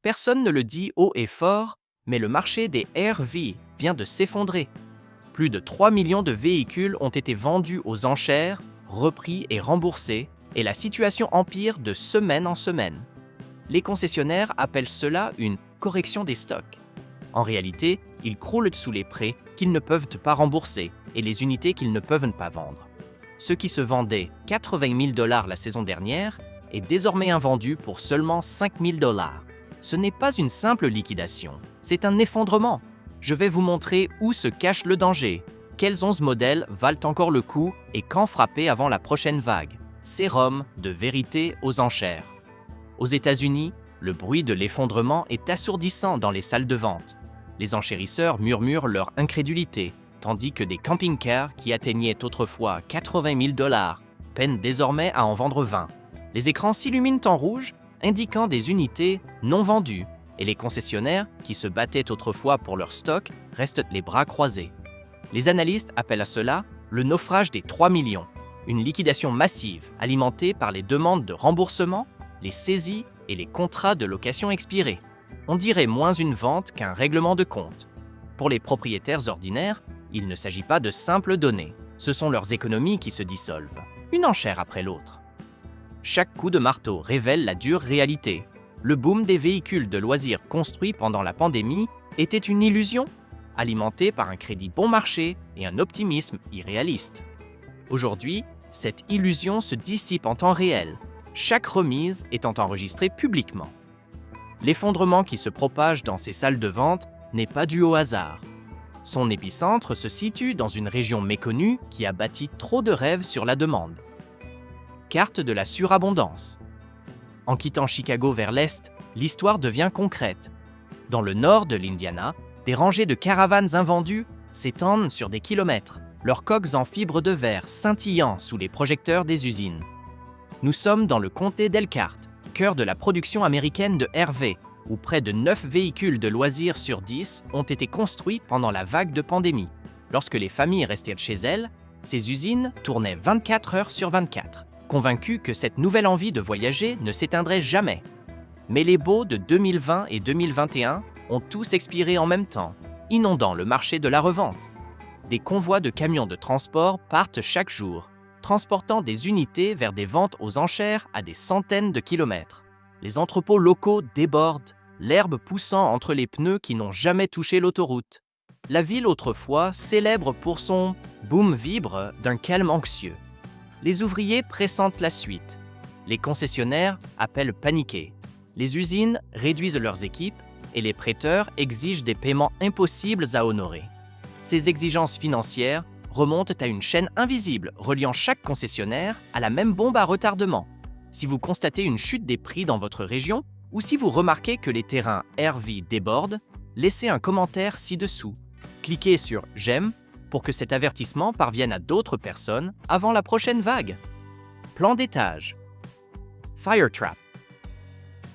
Personne ne le dit haut et fort, mais le marché des RV vient de s'effondrer. Plus de 3 millions de véhicules ont été vendus aux enchères, repris et remboursés, et la situation empire de semaine en semaine. Les concessionnaires appellent cela une correction des stocks. En réalité, ils croulent sous les prêts qu'ils ne peuvent pas rembourser et les unités qu'ils ne peuvent pas vendre. Ce qui se vendait 80 000 $ la saison dernière est désormais invendu pour seulement 5 000 $. Ce n'est pas une simple liquidation, c'est un effondrement. Je vais vous montrer où se cache le danger, quels 11 modèles valent encore le coup et quand frapper avant la prochaine vague. Sérum de vérité aux enchères. Aux États-Unis, le bruit de l'effondrement est assourdissant dans les salles de vente. Les enchérisseurs murmurent leur incrédulité, tandis que des camping-cars qui atteignaient autrefois 80 000 $ peinent désormais à en vendre 20. Les écrans s'illuminent en rouge, indiquant des unités non vendues, et les concessionnaires, qui se battaient autrefois pour leur stock, restent les bras croisés. Les analystes appellent à cela le naufrage des 3 millions, une liquidation massive alimentée par les demandes de remboursement, les saisies et les contrats de location expirés. On dirait moins une vente qu'un règlement de compte. Pour les propriétaires ordinaires, il ne s'agit pas de simples données, ce sont leurs économies qui se dissolvent, une enchère après l'autre. Chaque coup de marteau révèle la dure réalité. Le boom des véhicules de loisirs construits pendant la pandémie était une illusion, alimentée par un crédit bon marché et un optimisme irréaliste. Aujourd'hui, cette illusion se dissipe en temps réel, chaque remise étant enregistrée publiquement. L'effondrement qui se propage dans ces salles de vente n'est pas dû au hasard. Son épicentre se situe dans une région méconnue qui a bâti trop de rêves sur la demande. Carte de la surabondance. En quittant Chicago vers l'est, l'histoire devient concrète. Dans le nord de l'Indiana, des rangées de caravanes invendues s'étendent sur des kilomètres, leurs coques en fibre de verre scintillant sous les projecteurs des usines. Nous sommes dans le comté d'Elkhart, cœur de la production américaine de RV, où près de 9 véhicules de loisirs sur 10 ont été construits pendant la vague de pandémie. Lorsque les familles restaient chez elles, ces usines tournaient 24 heures sur 24, convaincus que cette nouvelle envie de voyager ne s'éteindrait jamais. Mais les baux de 2020 et 2021 ont tous expiré en même temps, inondant le marché de la revente. Des convois de camions de transport partent chaque jour, transportant des unités vers des ventes aux enchères à des centaines de kilomètres. Les entrepôts locaux débordent, l'herbe poussant entre les pneus qui n'ont jamais touché l'autoroute. La ville autrefois célèbre pour son « boom-vibre » d'un calme anxieux. Les ouvriers pressentent la suite. Les concessionnaires appellent paniquer. Les usines réduisent leurs équipes et les prêteurs exigent des paiements impossibles à honorer. Ces exigences financières remontent à une chaîne invisible reliant chaque concessionnaire à la même bombe à retardement. Si vous constatez une chute des prix dans votre région ou si vous remarquez que les terrains RV débordent, laissez un commentaire ci-dessous. Cliquez sur « J'aime » pour que cet avertissement parvienne à d'autres personnes avant la prochaine vague. Plan d'étage. Fire trap.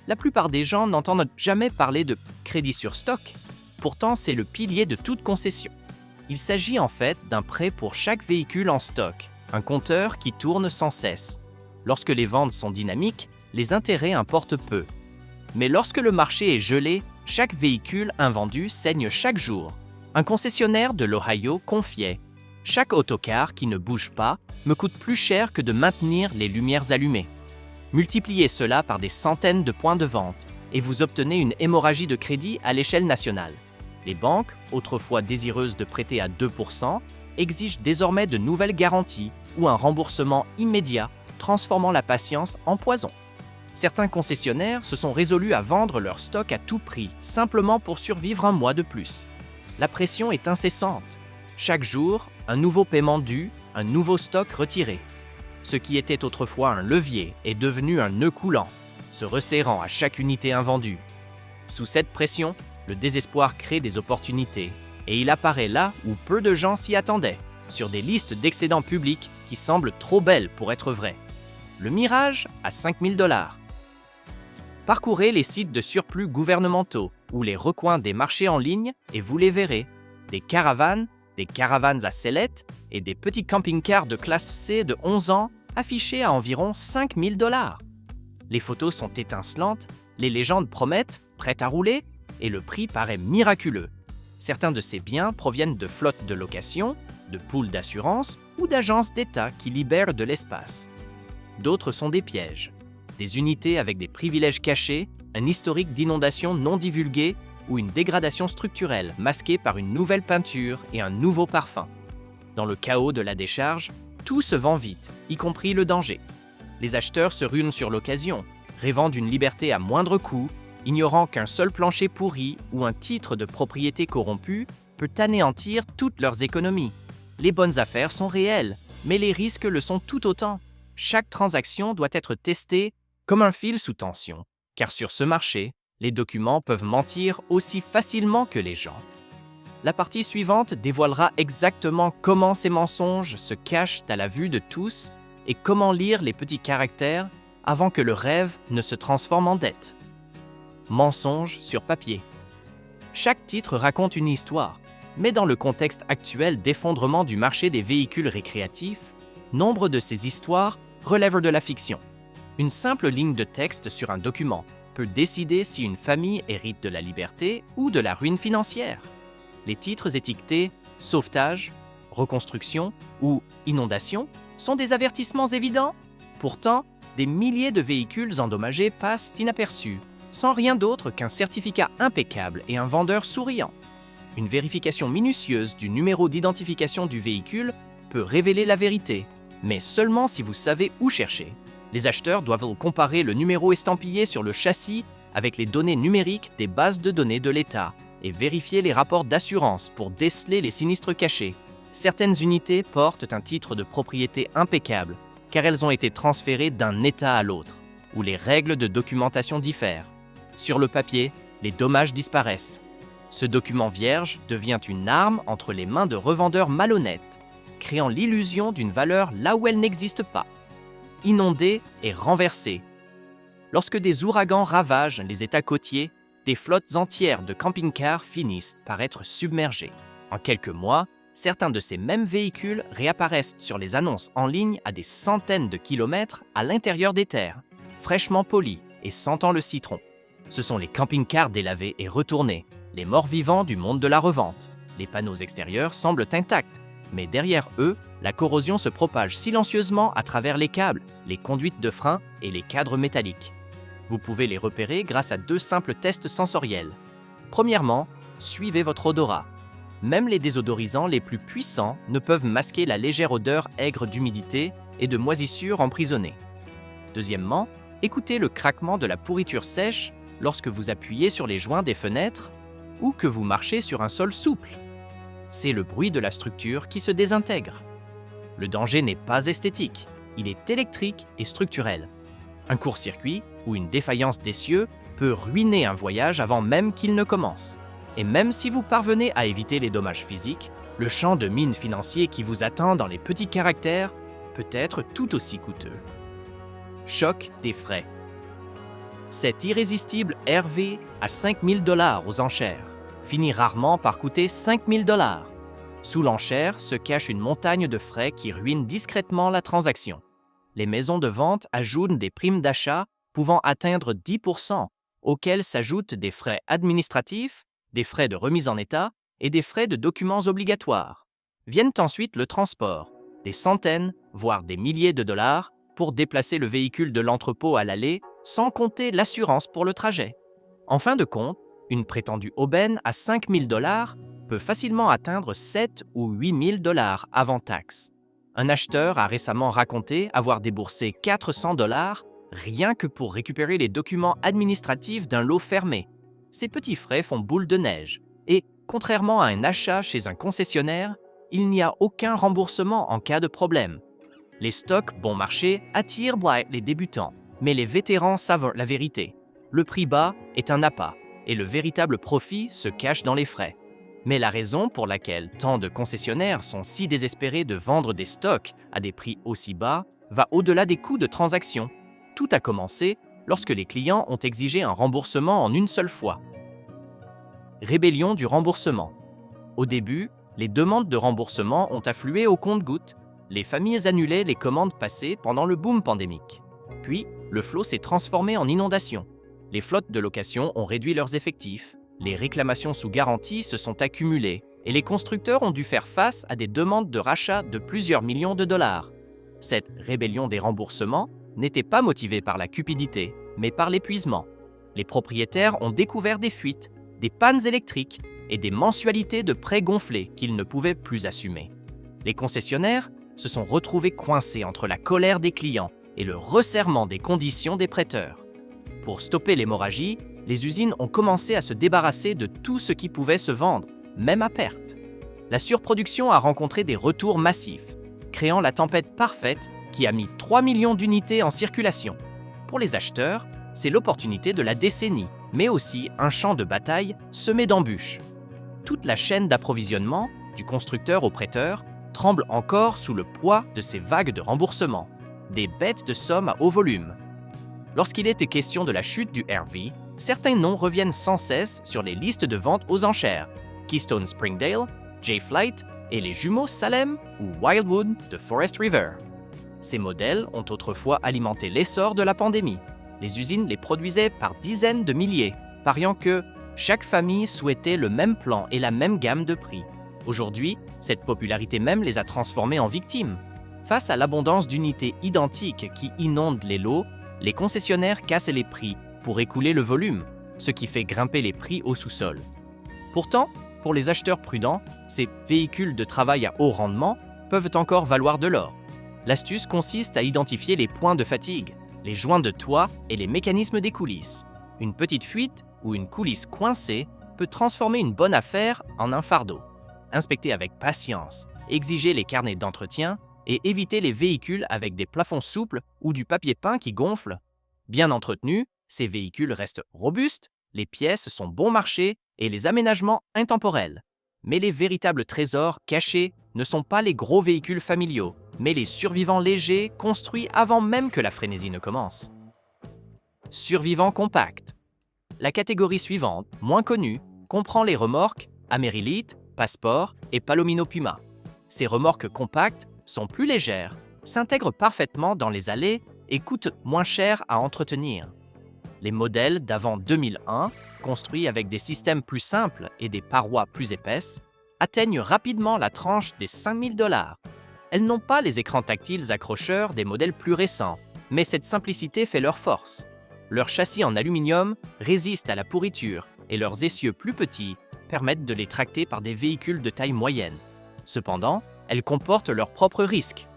La plupart des gens n'entendent jamais parler de crédit sur stock. Pourtant, c'est le pilier de toute concession. Il s'agit en fait d'un prêt pour chaque véhicule en stock, un compteur qui tourne sans cesse. Lorsque les ventes sont dynamiques, les intérêts importent peu. Mais lorsque le marché est gelé, chaque véhicule invendu saigne chaque jour. Un concessionnaire de l'Ohio confiait « Chaque autocar qui ne bouge pas me coûte plus cher que de maintenir les lumières allumées. » Multipliez cela par des centaines de points de vente et vous obtenez une hémorragie de crédit à l'échelle nationale. Les banques, autrefois désireuses de prêter à 2%, exigent désormais de nouvelles garanties ou un remboursement immédiat, transformant la patience en poison. Certains concessionnaires se sont résolus à vendre leur stock à tout prix, simplement pour survivre un mois de plus. La pression est incessante. Chaque jour, un nouveau paiement dû, un nouveau stock retiré. Ce qui était autrefois un levier est devenu un nœud coulant, se resserrant à chaque unité invendue. Sous cette pression, le désespoir crée des opportunités, et il apparaît là où peu de gens s'y attendaient, sur des listes d'excédents publics qui semblent trop belles pour être vraies. Le mirage à 5 000 $. Parcourez les sites de surplus gouvernementaux ou les recoins des marchés en ligne et vous les verrez. Des caravanes à sellettes et des petits camping-cars de classe C de 11 ans affichés à environ 5 000 $. Les photos sont étincelantes, Les légendes promettent, prêtes à rouler, et le prix paraît miraculeux. Certains de ces biens proviennent de flottes de location, de pools d'assurance ou d'agences d'État qui libèrent de l'espace. D'autres sont des pièges. Des unités avec des privilèges cachés, un historique d'inondation non divulgué ou une dégradation structurelle masquée par une nouvelle peinture et un nouveau parfum. Dans le chaos de la décharge, tout se vend vite, y compris le danger. Les acheteurs se ruinent sur l'occasion, rêvant d'une liberté à moindre coût, ignorant qu'un seul plancher pourri ou un titre de propriété corrompu peut anéantir toutes leurs économies. Les bonnes affaires sont réelles, mais les risques le sont tout autant. Chaque transaction doit être testée comme un fil sous tension, car sur ce marché, les documents peuvent mentir aussi facilement que les gens. La partie suivante dévoilera exactement comment ces mensonges se cachent à la vue de tous et comment lire les petits caractères avant que le rêve ne se transforme en dette. Mensonges sur papier. Chaque titre raconte une histoire, mais dans le contexte actuel d'effondrement du marché des véhicules récréatifs, nombre de ces histoires relèvent de la fiction. Une simple ligne de texte sur un document peut décider si une famille hérite de la liberté ou de la ruine financière. Les titres étiquetés « sauvetage »,« reconstruction » ou « inondation » sont des avertissements évidents. Pourtant, des milliers de véhicules endommagés passent inaperçus, sans rien d'autre qu'un certificat impeccable et un vendeur souriant. Une vérification minutieuse du numéro d'identification du véhicule peut révéler la vérité, mais seulement si vous savez où chercher. Les acheteurs doivent comparer le numéro estampillé sur le châssis avec les données numériques des bases de données de l'État et vérifier les rapports d'assurance pour déceler les sinistres cachés. Certaines unités portent un titre de propriété impeccable car elles ont été transférées d'un État à l'autre, où les règles de documentation diffèrent. Sur le papier, les dommages disparaissent. Ce document vierge devient une arme entre les mains de revendeurs malhonnêtes, créant l'illusion d'une valeur là où elle n'existe pas. Inondé et renversé. Lorsque des ouragans ravagent les États côtiers, des flottes entières de camping-cars finissent par être submergées. En quelques mois, certains de ces mêmes véhicules réapparaissent sur les annonces en ligne à des centaines de kilomètres à l'intérieur des terres, fraîchement polis et sentant le citron. Ce sont les camping-cars délavés et retournés, les morts-vivants du monde de la revente. Les panneaux extérieurs semblent intacts, mais derrière eux, la corrosion se propage silencieusement à travers les câbles, les conduites de frein et les cadres métalliques. Vous pouvez les repérer grâce à 2 simples tests sensoriels. Premièrement, suivez votre odorat. Même les désodorisants les plus puissants ne peuvent masquer la légère odeur aigre d'humidité et de moisissure emprisonnée. Deuxièmement, écoutez le craquement de la pourriture sèche lorsque vous appuyez sur les joints des fenêtres ou que vous marchez sur un sol souple. C'est le bruit de la structure qui se désintègre. Le danger n'est pas esthétique, il est électrique et structurel. Un court-circuit ou une défaillance d'essieu peut ruiner un voyage avant même qu'il ne commence. Et même si vous parvenez à éviter les dommages physiques, le champ de mine financier qui vous attend dans les petits caractères peut être tout aussi coûteux. Choc des frais. Cet irrésistible RV à 5 000 $ aux enchères finit rarement par coûter 5 000 $. Sous l'enchère se cache une montagne de frais qui ruine discrètement la transaction. Les maisons de vente ajoutent des primes d'achat pouvant atteindre 10%, auxquels s'ajoutent des frais administratifs, des frais de remise en état et des frais de documents obligatoires. Viennent ensuite le transport, des centaines, voire des milliers de dollars pour déplacer le véhicule de l'entrepôt à l'allée, sans compter l'assurance pour le trajet. En fin de compte, une prétendue aubaine à 5 000 $ peut facilement atteindre 7 ou 8 000 $ avant taxe. Un acheteur a récemment raconté avoir déboursé 400 $ rien que pour récupérer les documents administratifs d'un lot fermé. Ces petits frais font boule de neige et, contrairement à un achat chez un concessionnaire, il n'y a aucun remboursement en cas de problème. Les stocks bon marché attirent les débutants, mais les vétérans savent la vérité. Le prix bas est un appât et le véritable profit se cache dans les frais. Mais la raison pour laquelle tant de concessionnaires sont si désespérés de vendre des stocks à des prix aussi bas va au-delà des coûts de transaction. Tout a commencé lorsque les clients ont exigé un remboursement en une seule fois. Rébellion du remboursement. Au début, les demandes de remboursement ont afflué au compte-gouttes. Les familles annulaient les commandes passées pendant le boom pandémique. Puis, le flot s'est transformé en inondation. Les flottes de location ont réduit leurs effectifs, les réclamations sous garantie se sont accumulées et les constructeurs ont dû faire face à des demandes de rachat de plusieurs millions de dollars. Cette rébellion des remboursements n'était pas motivée par la cupidité, mais par l'épuisement. Les propriétaires ont découvert des fuites, des pannes électriques et des mensualités de prêts gonflés qu'ils ne pouvaient plus assumer. Les concessionnaires se sont retrouvés coincés entre la colère des clients et le resserrement des conditions des prêteurs. Pour stopper l'hémorragie, les usines ont commencé à se débarrasser de tout ce qui pouvait se vendre, même à perte. La surproduction a rencontré des retours massifs, créant la tempête parfaite qui a mis 3 millions d'unités en circulation. Pour les acheteurs, c'est l'opportunité de la décennie, mais aussi un champ de bataille semé d'embûches. Toute la chaîne d'approvisionnement, du constructeur au prêteur, tremble encore sous le poids de ces vagues de remboursement, des bêtes de sommes à haut volume. Lorsqu'il était question de la chute du RV, certains noms reviennent sans cesse sur les listes de vente aux enchères, Keystone Springdale, J-Flight et les jumeaux Salem ou Wildwood de Forest River. Ces modèles ont autrefois alimenté l'essor de la pandémie. Les usines les produisaient par dizaines de milliers, pariant que chaque famille souhaitait le même plan et la même gamme de prix. Aujourd'hui, cette popularité même les a transformés en victimes. Face à l'abondance d'unités identiques qui inondent les lots, les concessionnaires cassent les prix pour écouler le volume, ce qui fait grimper les prix au sous-sol. Pourtant, pour les acheteurs prudents, ces véhicules de travail à haut rendement peuvent encore valoir de l'or. L'astuce consiste à identifier les points de fatigue, les joints de toit et les mécanismes des coulisses. Une petite fuite ou une coulisse coincée peut transformer une bonne affaire en un fardeau. Inspectez avec patience, exigez les carnets d'entretien et évitez les véhicules avec des plafonds souples ou du papier peint qui gonfle. Bien entretenus, ces véhicules restent robustes, les pièces sont bon marché et les aménagements intemporels. Mais les véritables trésors cachés ne sont pas les gros véhicules familiaux, mais les survivants légers construits avant même que la frénésie ne commence. Survivants compacts. La catégorie suivante, moins connue, comprend les remorques Amerilite, Passport et Palomino Puma. Ces remorques compactes sont plus légères, s'intègrent parfaitement dans les allées et coûtent moins cher à entretenir. Les modèles d'avant 2001, construits avec des systèmes plus simples et des parois plus épaisses, atteignent rapidement la tranche des 5 000 $. Elles n'ont pas les écrans tactiles accrocheurs des modèles plus récents, mais cette simplicité fait leur force. Leurs châssis en aluminium résistent à la pourriture et leurs essieux plus petits permettent de les tracter par des véhicules de taille moyenne. Cependant, elles comportent leurs propres risques.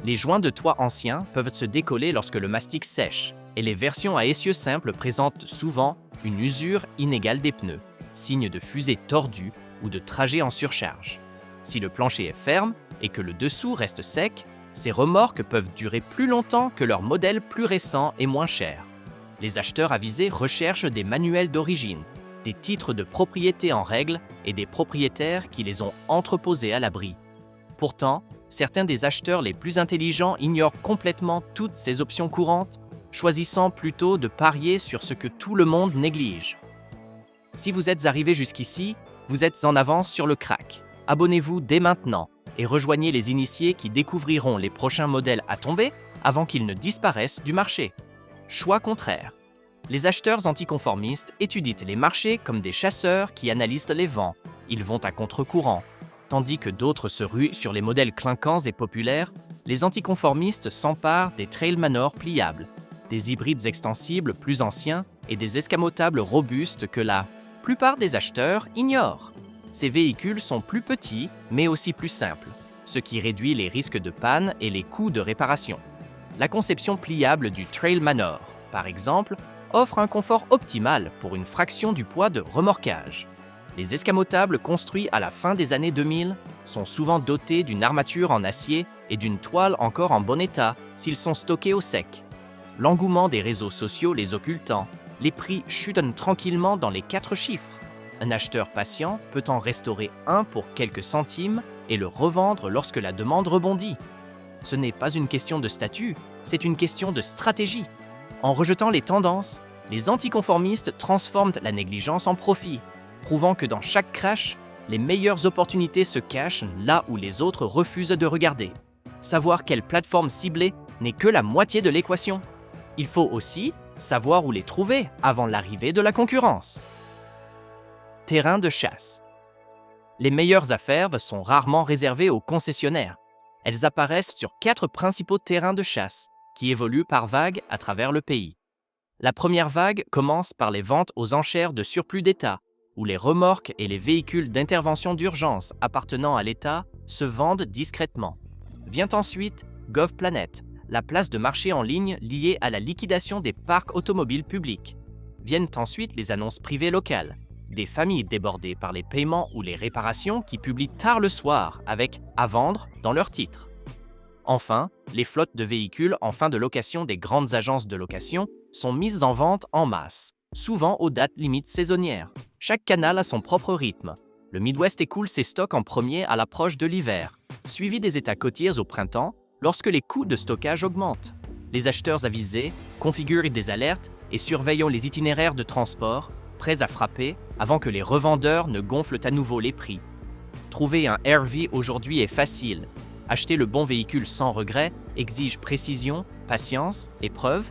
Les joints de toit anciens peuvent se décoller lorsque le mastic sèche, et les versions à essieux simples présentent souvent une usure inégale des pneus, signe de fusée tordue ou de trajet en surcharge. Si le plancher est ferme et que le dessous reste sec, ces remorques peuvent durer plus longtemps que leurs modèles plus récents et moins chers. Les acheteurs avisés recherchent des manuels d'origine, des titres de propriété en règle et des propriétaires qui les ont entreposés à l'abri. Pourtant, certains des acheteurs les plus intelligents ignorent complètement toutes ces options courantes, choisissant plutôt de parier sur ce que tout le monde néglige. Si vous êtes arrivé jusqu'ici, vous êtes en avance sur le crack. Abonnez-vous dès maintenant et rejoignez les initiés qui découvriront les prochains modèles à tomber avant qu'ils ne disparaissent du marché. Choix contraire. Les acheteurs anticonformistes étudient les marchés comme des chasseurs qui analysent les vents. Ils vont à contre-courant. Tandis que d'autres se ruent sur les modèles clinquants et populaires, les anticonformistes s'emparent des Trailmanor pliables, des hybrides extensibles plus anciens et des escamotables robustes que la plupart des acheteurs ignorent. Ces véhicules sont plus petits, mais aussi plus simples, ce qui réduit les risques de panne et les coûts de réparation. La conception pliable du Trailmanor, par exemple, offre un confort optimal pour une fraction du poids de remorquage. Les escamotables construits à la fin des années 2000 sont souvent dotés d'une armature en acier et d'une toile encore en bon état s'ils sont stockés au sec. L'engouement des réseaux sociaux les occultant, les prix chutent tranquillement dans les 4 chiffres. Un acheteur patient peut en restaurer un pour quelques centimes et le revendre lorsque la demande rebondit. Ce n'est pas une question de statut, c'est une question de stratégie. En rejetant les tendances, les anticonformistes transforment la négligence en profit, prouvant que dans chaque crash, les meilleures opportunités se cachent là où les autres refusent de regarder. Savoir quelle plateforme cibler n'est que la moitié de l'équation. Il faut aussi Savoir où les trouver avant l'arrivée de la concurrence. Terrain de chasse. Les meilleures affaires sont rarement réservées aux concessionnaires. Elles apparaissent sur 4 principaux terrains de chasse, qui évoluent par vagues à travers le pays. La première vague commence par les ventes aux enchères de surplus d'État, où les remorques et les véhicules d'intervention d'urgence appartenant à l'État se vendent discrètement. Vient ensuite GovPlanet, la place de marché en ligne liée à la liquidation des parcs automobiles publics. Viennent ensuite les annonces privées locales, des familles débordées par les paiements ou les réparations qui publient tard le soir avec « à vendre » dans leur titre. Enfin, les flottes de véhicules en fin de location des grandes agences de location sont mises en vente en masse, souvent aux dates limites saisonnières. Chaque canal a son propre rythme. Le Midwest écoule ses stocks en premier à l'approche de l'hiver, suivi des États côtiers au printemps, lorsque les coûts de stockage augmentent. Les acheteurs avisés configurent des alertes et surveillent les itinéraires de transport, prêts à frapper avant que les revendeurs ne gonflent à nouveau les prix. Trouver un RV aujourd'hui est facile. Acheter le bon véhicule sans regret exige précision, patience et preuve.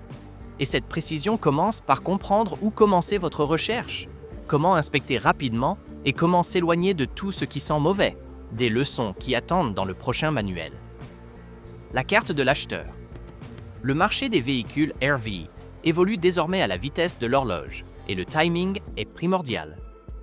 Et cette précision commence par comprendre où commencer votre recherche, comment inspecter rapidement et comment s'éloigner de tout ce qui sent mauvais, des leçons qui attendent dans le prochain manuel. La carte de l'acheteur. Le marché des véhicules RV évolue désormais à la vitesse de l'horloge et le timing est primordial.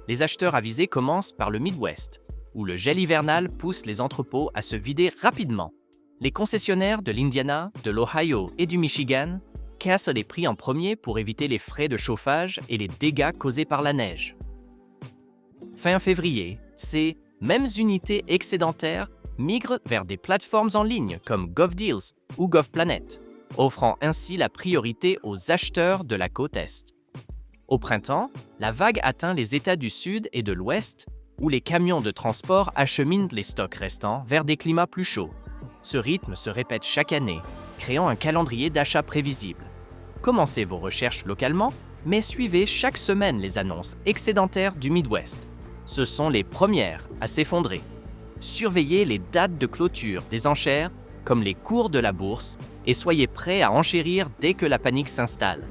Les acheteurs avisés commencent par le Midwest, où le gel hivernal pousse les entrepôts à se vider rapidement. Les concessionnaires de l'Indiana, de l'Ohio et du Michigan cassent les prix en premier pour éviter les frais de chauffage et les dégâts causés par la neige. Fin février, ces mêmes unités excédentaires migrent vers des plateformes en ligne comme GovDeals ou GovPlanet, offrant ainsi la priorité aux acheteurs de la côte Est. Au printemps, la vague atteint les États du Sud et de l'Ouest, où les camions de transport acheminent les stocks restants vers des climats plus chauds. Ce rythme se répète chaque année, créant un calendrier d'achat prévisible. Commencez vos recherches localement, mais suivez chaque semaine les annonces excédentaires du Midwest. Ce sont les premières à s'effondrer. Surveillez les dates de clôture des enchères, comme les cours de la bourse, et soyez prêts à enchérir dès que la panique s'installe.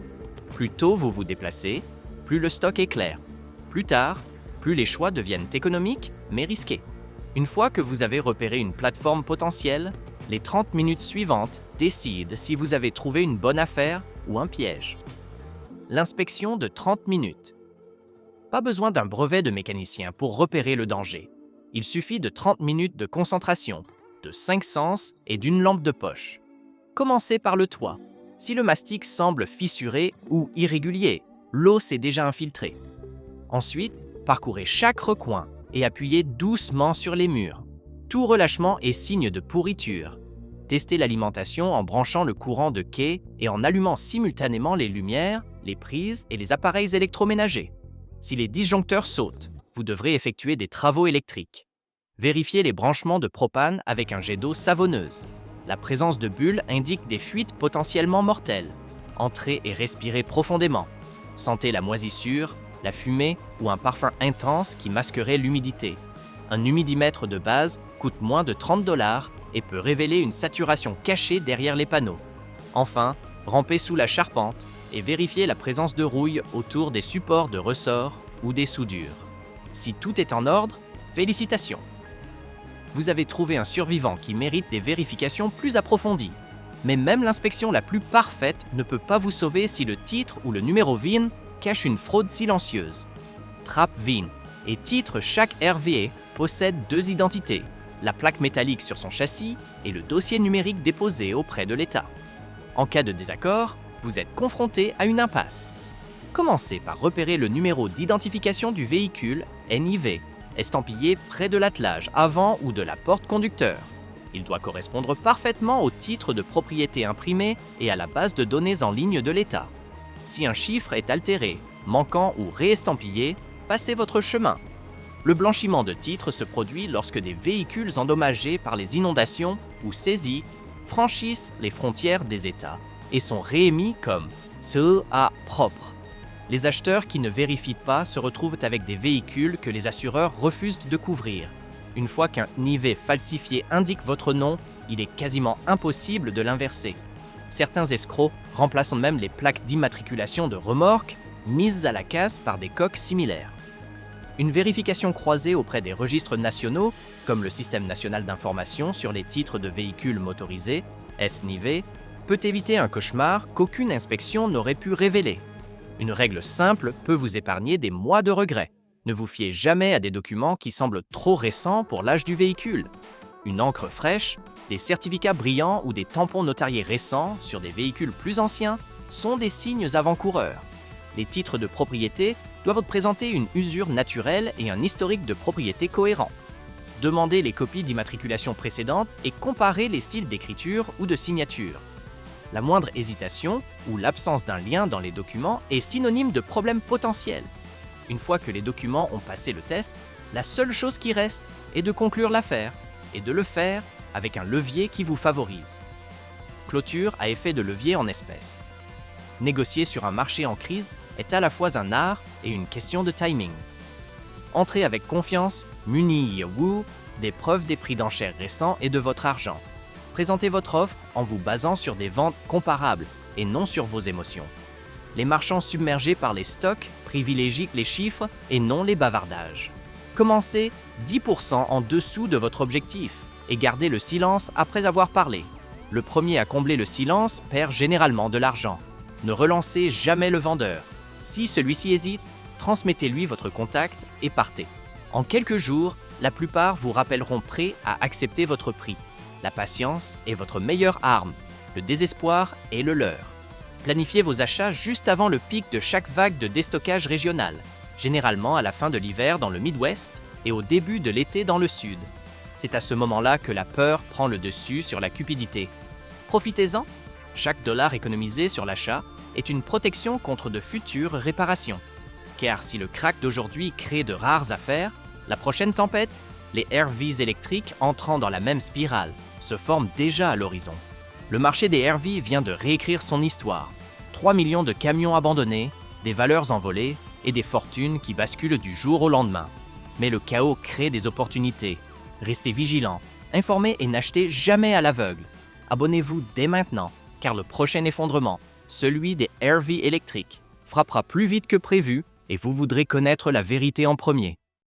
Plus tôt vous vous déplacez, plus le stock est clair. Plus tard, plus les choix deviennent économiques, mais risqués. Une fois que vous avez repéré une plateforme potentielle, les 30 minutes suivantes décident si vous avez trouvé une bonne affaire ou un piège. L'inspection de 30 minutes. Pas besoin d'un brevet de mécanicien pour repérer le danger. Il suffit de 30 minutes de concentration, de 5 sens et d'une lampe de poche. Commencez par le toit. Si le mastic semble fissuré ou irrégulier, l'eau s'est déjà infiltrée. Ensuite, parcourez chaque recoin et appuyez doucement sur les murs. Tout relâchement est signe de pourriture. Testez l'alimentation en branchant le courant de quai et en allumant simultanément les lumières, les prises et les appareils électroménagers. Si les disjoncteurs sautent, vous devrez effectuer des travaux électriques. Vérifiez les branchements de propane avec un jet d'eau savonneuse. La présence de bulles indique des fuites potentiellement mortelles. Entrez et respirez profondément. Sentez la moisissure, la fumée ou un parfum intense qui masquerait l'humidité. Un humidimètre de base coûte moins de 30 $ et peut révéler une saturation cachée derrière les panneaux. Enfin, rampez sous la charpente et vérifiez la présence de rouille autour des supports de ressort ou des soudures. Si tout est en ordre, félicitations! Vous avez trouvé un survivant qui mérite des vérifications plus approfondies. Mais même l'inspection la plus parfaite ne peut pas vous sauver si le titre ou le numéro VIN cache une fraude silencieuse. Trap VIN et titre chaque RVA possède 2 identités, la plaque métallique sur son châssis et le dossier numérique déposé auprès de l'État. En cas de désaccord, vous êtes confronté à une impasse. Commencez par repérer le numéro d'identification du véhicule NIV, estampillé près de l'attelage avant ou de la porte conducteur. Il doit correspondre parfaitement au titre de propriété imprimé et à la base de données en ligne de l'État. Si un chiffre est altéré, manquant ou réestampillé, passez votre chemin. Le blanchiment de titre se produit lorsque des véhicules endommagés par les inondations ou saisis franchissent les frontières des États et sont réémis comme CEA propre. Les acheteurs qui ne vérifient pas se retrouvent avec des véhicules que les assureurs refusent de couvrir. Une fois qu'un NIV falsifié indique votre nom, il est quasiment impossible de l'inverser. Certains escrocs remplacent même les plaques d'immatriculation de remorques mises à la casse par des coques similaires. Une vérification croisée auprès des registres nationaux, comme le Système national d'information sur les titres de véhicules motorisés, SNIV, peut éviter un cauchemar qu'aucune inspection n'aurait pu révéler. Une règle simple peut vous épargner des mois de regrets. Ne vous fiez jamais à des documents qui semblent trop récents pour l'âge du véhicule. Une encre fraîche, des certificats brillants ou des tampons notariés récents sur des véhicules plus anciens sont des signes avant-coureurs. Les titres de propriété doivent présenter une usure naturelle et un historique de propriété cohérent. Demandez les copies d'immatriculation précédentes et comparez les styles d'écriture ou de signature. La moindre hésitation ou l'absence d'un lien dans les documents est synonyme de problème potentiel. Une fois que les documents ont passé le test, la seule chose qui reste est de conclure l'affaire et de le faire avec un levier qui vous favorise. Clôture à effet de levier en espèces. Négocier sur un marché en crise est à la fois un art et une question de timing. Entrez avec confiance, muni des preuves des prix d'enchères récents et de votre argent. Présentez votre offre en vous basant sur des ventes comparables et non sur vos émotions. Les marchands submergés par les stocks privilégient les chiffres et non les bavardages. Commencez 10% en dessous de votre objectif et gardez le silence après avoir parlé. Le premier à combler le silence perd généralement de l'argent. Ne relancez jamais le vendeur. Si celui-ci hésite, transmettez-lui votre contact et partez. En quelques jours, la plupart vous rappelleront prêts à accepter votre prix. La patience est votre meilleure arme, le désespoir est le leur. Planifiez vos achats juste avant le pic de chaque vague de déstockage régional, généralement à la fin de l'hiver dans le Midwest et au début de l'été dans le Sud. C'est à ce moment-là que la peur prend le dessus sur la cupidité. Profitez-en, chaque dollar économisé sur l'achat est une protection contre de futures réparations. Car si le crack d'aujourd'hui crée de rares affaires, la prochaine tempête, les RVs électriques entrant dans la même spirale, se forment déjà à l'horizon. Le marché des RV vient de réécrire son histoire. 3 millions de camions abandonnés, des valeurs envolées et des fortunes qui basculent du jour au lendemain. Mais le chaos crée des opportunités. Restez vigilants, informez et n'achetez jamais à l'aveugle. Abonnez-vous dès maintenant, car le prochain effondrement, celui des RV électriques, frappera plus vite que prévu et vous voudrez connaître la vérité en premier.